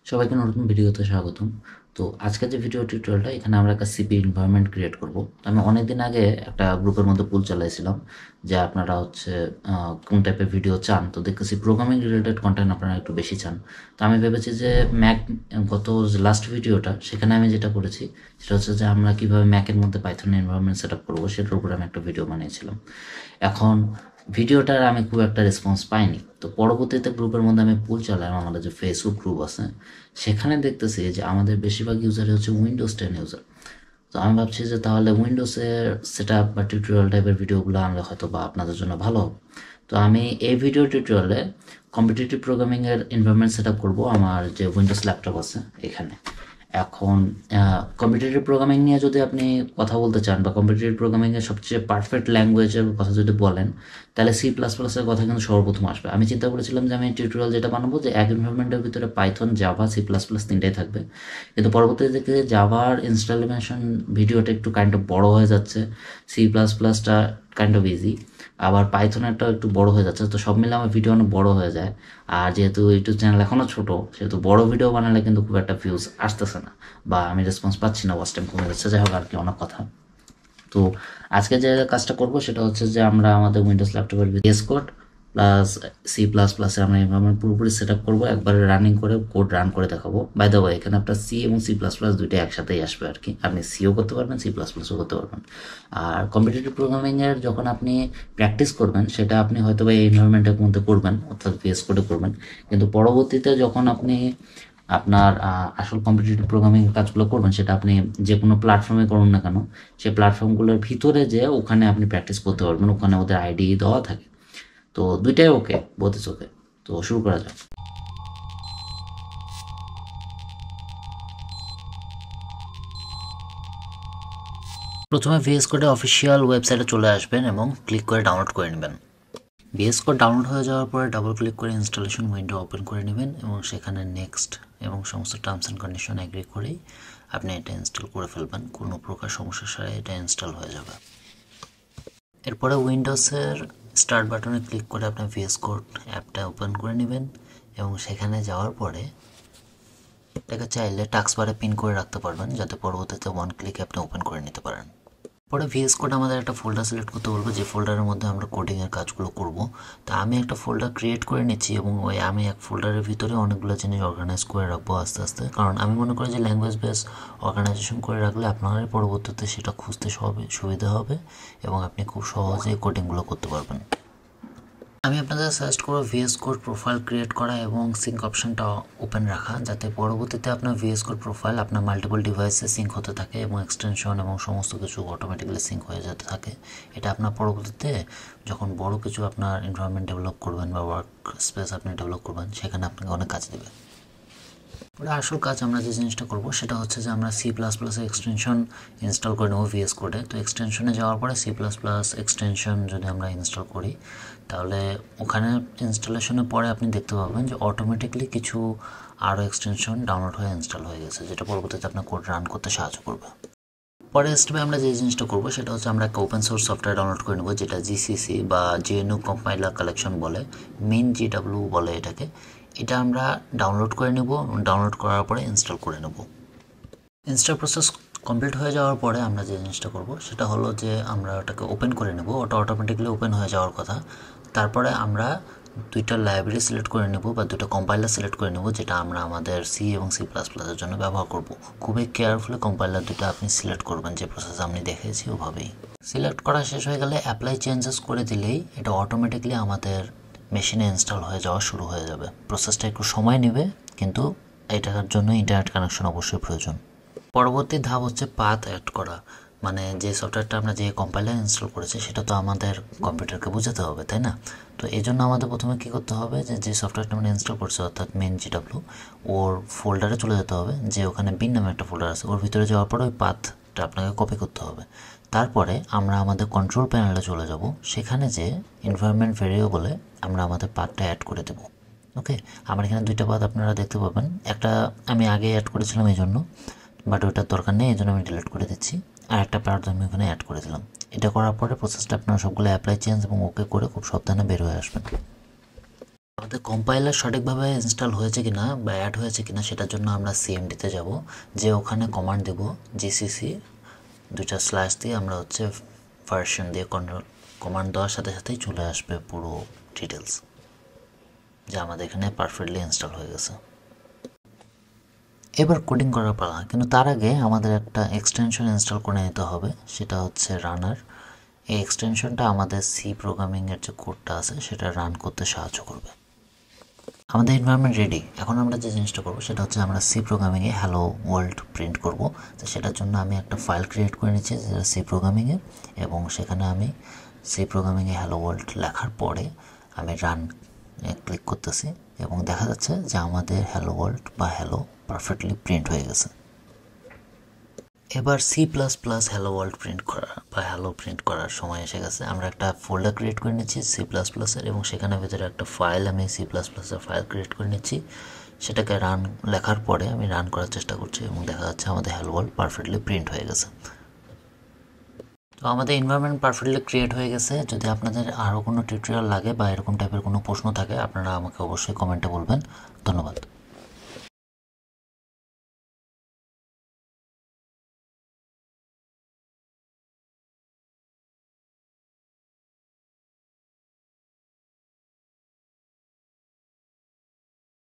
সবাইকে নতুন ভিডিওতে স্বাগতম। তো আজকের যে ভিডিও টিউটোরিয়ালটা, এখানে আমরা একটা সিপি এনভায়রনমেন্ট ক্রিয়েট করব। তো আমি অনেকদিন আগে একটা গ্রুপের মধ্যে পুল চালাইছিলাম যে আপনারা হচ্ছে কোন টাইপের ভিডিও চান। তো দেখতেছি প্রোগ্রামিং রিলেটেড কন্টেন্ট আপনারা একটু বেশি চান। তো আমি ভেবেছি যে ম্যাক, গত লাস্ট ভিডিওটা সেখানে আমি যেটা করেছি সেটা হচ্ছে যে আমরা কীভাবে ম্যাকের মধ্যে পাইথন এনভায়রনমেন্ট সেট আপ করবো সেটার উপরে আমি একটা ভিডিও বানিয়েছিলাম। এখন ভিডিওটার আমি খুব একটা রেসপন্স পাইনি। তো পরবর্তীতে গ্রুপের মধ্যে আমি পুল চালাম, আমাদের যে ফেসবুক গ্রুপ আছে সেখানে দেখতেছি যে আমাদের বেশিরভাগ ইউজারই হচ্ছে উইন্ডোজ 10 ইউজার। তো আমি ভাবছি যে তাহলে উইন্ডোজের সেট আপ বা টিউটোরিয়াল টাইপের ভিডিওগুলো আনলে হয়তো বা আপনাদের জন্য ভালো হবে। তো আমি এই ভিডিও টিউটোরিয়ালে কম্পিটিটিভ প্রোগ্রামিংয়ের এনভায়রনমেন্ট সেট আপ করবো আমার যে উইন্ডোজ ল্যাপটপ আছে এখানে। এখন কম্পিটিটিভ প্রোগ্রামিং নিয়ে যদি আপনি কথা বলতে চান বা কম্পিটিটিভ প্রোগ্রামিংয়ের সবচেয়ে পারফেক্ট ল্যাঙ্গুয়েজের কথা যদি বলেন, তাহলে C++-এর কথা কিন্তু সর্বপ্রথম আসবে। আমি চিন্তা করেছিলাম যে আমি টিউটোরিয়াল যেটা বানাবো যে এক এনভায়রনমেন্টের ভিতরে পাইথন, জাভা, C++ তিনটাই থাকবে। কিন্তু পরবর্তীতে দেখি যে জাভার ইনস্টলেশন ভিডিওটা একটু কাইন্ড অফ বড় হয়ে যাচ্ছে, C++টা কাইন্ড অফ ইজি, আবার পাইথনেরটা একটু বড় হয়ে যাচ্ছে। তো সব মিলে আমার ভিডিও অনেক বড় হয়ে যায়। আর যেহেতু ইউটিউব চ্যানেল এখনও ছোটো, সেহেতু বড় ভিডিও বানালে কিন্তু খুব একটা ভিউজ আসতেছে না বা আমি রেসপন্স পাচ্ছি না, ওয়াচ টাইম কমে যাচ্ছে। যাই হোক, আর কি অনেক কথা। তো আজকে যে কাজটা করব সেটা হচ্ছে যে আমরা আমাদের উইন্ডোজ ল্যাপটপের VsCode প্লাস C++-এ আমরা এনভায়রনমেন্ট পুরোপুরি সেট আপ করবো, একবারে রানিং করে কোড রান করে দেখাবো। বাই দ্য ওয়ে, এখানে আপনার সি এবং C++ দুইটাই একসাথেই আসবে আর কি। আপনি সিও করতে পারবেন, C++ও করতে পারবেন। আর কম্পিটিটিভ প্রোগ্রামিংয়ের যখন আপনি প্র্যাকটিস করবেন সেটা আপনি হয়তো বা এই এনভায়রনমেন্টের মধ্যে করবেন, অর্থাৎ VsCode করবেন। কিন্তু পরবর্তীতে যখন আপনি আপনার আসল কম্পিটিটিভ প্রোগ্রামিং কাজগুলো করবেন, সেটা আপনি যে কোনো প্ল্যাটফর্মে করুন না কেন, সেই প্ল্যাটফর্মগুলোর ভিতরে যে ওখানে আপনি প্র্যাকটিস করতে পারবেন, ওখানে ওদের আইডি দেওয়া থাকে। তো দুইটাই ওকে, বোথ ইজ ওকে। তো শুরু করা যাক। প্রথমে VsCode অফিসিয়াল ওয়েবসাইটে চলে আসবেন এবং ক্লিক করে ডাউনলোড করে নেবেন। VsCode ডাউনলোড হয়ে যাওয়ার পরে ডাবল ক্লিক করে ইনস্টলেশন উইন্ডো ওপেন করে নেবেন এবং সেখানে নেক্সট এবং সমস্ত টার্মস অ্যান্ড কন্ডিশন এগ্রি করেই আপনি এটা ইনস্টল করে ফেলবেন। কোনো প্রকার সমস্যা ছাড়াই এটা ইনস্টল হয়ে যাবে। এরপরে উইন্ডোজের স্টার্ট বাটনে ক্লিক করে আপনি VsCode অ্যাপটা ওপেন করে নেবেন এবং সেখানে যাওয়ার পরে এটাকে চাইলে টাস্ক বারে পিন করে রাখতে পারবেন, যাতে পরবর্তীতে ওয়ান ক্লিকে আপনি ওপেন করে নিতে পারেন। পরে VsCode আমাদের একটা ফোল্ডার সিলেক্ট করতে বলবো, যে ফোল্ডারের মধ্যে আমরা কোডিংয়ের কাজগুলো করব। তা আমি একটা ফোল্ডার ক্রিয়েট করে নিচ্ছি এবং আমি এক ফোল্ডারের ভিতরে অনেকগুলো জিনিস অর্গানাইজ করে রাখবো আস্তে আস্তে, কারণ আমি মনে করি যে ল্যাঙ্গুয়েজ বেস অর্গানাইজেশন করে রাখলে আপনার পরবর্তীতে সেটা খুঁজতে সুবিধা হবে এবং আপনি খুব সহজেই কোডিংগুলো করতে পারবেন। আমি আপনাদের সাজেস্ট করব VsCode প্রোফাইল ক্রিয়েট করা এবং সিঙ্ক অপশানটা ওপেন রাখা, যাতে পরবর্তীতে আপনার VsCode প্রোফাইল আপনার মাল্টিপল ডিভাইসে সিঙ্ক হতে থাকে এবং এক্সটেনশন এবং সমস্ত কিছু অটোমেটিক্যালি সিঙ্ক হয়ে যেতে থাকে। এটা আপনার পরবর্তীতে যখন বড় কিছু আপনার এনভায়রনমেন্ট ডেভেলপ করবেন বা ওয়ার্ক স্পেস আপনি ডেভেলপ করবেন, সেখানে আপনাকে অনেক কাজ দেবে। ওটা আসল কাজ আমরা যে জিনিসটা করব সেটা হচ্ছে যে আমরা C++ এক্সটেনশন ইনস্টল করে নেব VsCode-এ। তো এক্সটেনশনে যাওয়ার পরে C++ এক্সটেনশন যদি আমরা ইনস্টল করি, তাহলে ওখানে ইনস্টলেশনের পরে আপনি দেখতে পাবেন যে অটোমেটিকলি কিছু আরও এক্সটেনশন ডাউনলোড হয়ে ইনস্টল হয়ে গেছে, যেটা পরবর্তীতে আপনার কোড রান করতে সাহায্য করবে। পরের স্টেপে আমরা যে জিনিসটা করবো সেটা হচ্ছে আমরা একটা ওপেন সোর্স সফটওয়্যার ডাউনলোড করে নেব, যেটা GCC বা GNU কম্পাইলার কালেকশন বলে, মেন GW বলে এটাকে। এটা আমরা ডাউনলোড করে নেব, ডাউনলোড করার পরে ইনস্টল করে নেব। ইনস্টল প্রসেস কমপ্লিট হয়ে যাওয়ার পরে আমরা যে জিনিসটা করব সেটা হলো যে আমরা ওটাকে ওপেন করে নেব। ওটা অটোমেটিক্যালি ওপেন হয়ে যাওয়ার কথা। তারপরে আমরা দুইটা লাইব্রেরি সিলেক্ট করে নেব বা দুটো কম্পাইলার সিলেক্ট করে নেব, যেটা আমরা আমাদের C এবং C++-এর জন্য ব্যবহার করব। খুবই কেয়ারফুলি কম্পাইলার দুটো আপনি সিলেক্ট করবেন, যে প্রসেস আমি দেখেছি ওভাবেই। সিলেক্ট করা শেষ হয়ে গেলে অ্যাপ্লাই চেঞ্জেস করে দিলেই এটা অটোমেটিক্যালি আমাদের মেশিনে ইনস্টল হয়ে যাওয়া শুরু হয়ে যাবে। প্রসেসটা একটু সময় নেবে, কিন্তু এটার জন্য ইন্টারনেট কানেকশন অবশ্যই প্রয়োজন। পরবর্তী ধাপ হচ্ছে পাথ অ্যাড করা, মানে যে সফটওয়্যারটা আমরা যে কম্পাইলার ইনস্টল করেছি সেটা তো আমাদের কম্পিউটারকে বোঝাতে হবে, তাই না? তো এই জন্য আমাদের প্রথমে কী করতে হবে, যে সফটওয়্যারটা আমরা ইনস্টল করছি অর্থাৎ মেন GW, ওর ফোল্ডারে চলে যেতে হবে। যে ওখানে বিন নামে একটা ফোল্ডার আছে, ওর ভিতরে যাওয়ার পরে ওই পাথটা আপনাকে কপি করতে হবে। তারপরে আমরা আমাদের কন্ট্রোল প্যানেলে চলে যাব, সেখানে যে এনভায়রনমেন্ট ভেরিয়েবলে আমরা আমাদের পাথটা অ্যাড করে দেবো। ওকে, আমার এখানে দুইটা পাথ আপনারা দেখতে পাবেন। একটা আমি আগে অ্যাড করেছিলাম এই জন্য, বাট ওটার দরকার নেই, এই জন্য আমি ডিলিট করে দিচ্ছি। আর একটা পার্ট আমি ওখানে অ্যাড করে দিলাম। এটা করার পরে প্রসেসটা আপনারা সবগুলো অ্যাপ্লাই চেঞ্জ এবং ওকে করে খুব সাবধানে বের হয়ে আসবেন। আমাদের কম্পাইলার সঠিকভাবে ইনস্টল হয়েছে কিনা বা অ্যাড হয়েছে কিনা সেটার জন্য আমরা সিএমডিতে যাব, যে ওখানে কমান্ড দেব জিসিসি 2টা স্ল্যাশ দিয়ে আমরা হচ্ছে ভার্সন দিয়ে কমান্ড দেওয়ার সাথে সাথেই চলে আসবে পুরো ডিটেলস, যা আমাদের এখানে পারফেক্টলি ইনস্টল হয়ে গেছে। এবার কোডিং করার পালা, কিন্তু তার আগে আমাদের একটা এক্সটেনশন ইনস্টল করে নিতে হবে, সেটা হচ্ছে রানার। এই এক্সটেনশনটা আমাদের সি প্রোগ্রামিংয়ের যে কোডটা আছে সেটা রান করতে সাহায্য করবে। আমাদের এনভায়রনমেন্ট রেডি। এখন আমরা যে জিনিসটা করবো সেটা হচ্ছে আমরা সি প্রোগ্রামিংয়ে হ্যালো ওয়ার্ল্ড প্রিন্ট করব। তো সেটার জন্য আমি একটা ফাইল ক্রিয়েট করে নিচ্ছি যেটা সি প্রোগ্রামিংয়ে, এবং সেখানে আমি সি প্রোগ্রামিংয়ে হ্যালো ওয়ার্ল্ড লেখার পরে আমি রান ক্লিক করতেছি এবং দেখা যাচ্ছে যে আমাদের হ্যালো ওয়ার্ল্ড বা হ্যালো পারফেক্টলি প্রিন্ট হয়ে গেছে। এবার C plus plus hello world print করা বা হ্যালো প্রিন্ট করার সময় এসে গেছে। আমরা একটা ফোল্ডার ক্রিয়েট করে নিচ্ছি সি প্লাস প্লাসের, এবং সেখানে ভিতরে একটা ফাইল আমি সি প্লাস প্লাসের ফাইল ক্রিয়েট করে নিচ্ছি। সেটাকে রান লেখার পরে আমি রান করার চেষ্টা করছি এবং দেখা যাচ্ছে আমাদের হ্যালো ওয়ার্ল্ড পারফেক্টলি প্রিন্ট হয়ে গেছে। তো আমাদের এনভায়রনমেন্ট পারফেক্টলি ক্রিয়েট হয়ে গেছে। যদি আপনাদের আরও কোনো টিউটোরিয়াল লাগে বা এরকম টাইপের কোনো প্রশ্ন থাকে আপনারা আমাকে অবশ্যই কমেন্টে বলবেন। ধন্যবাদ।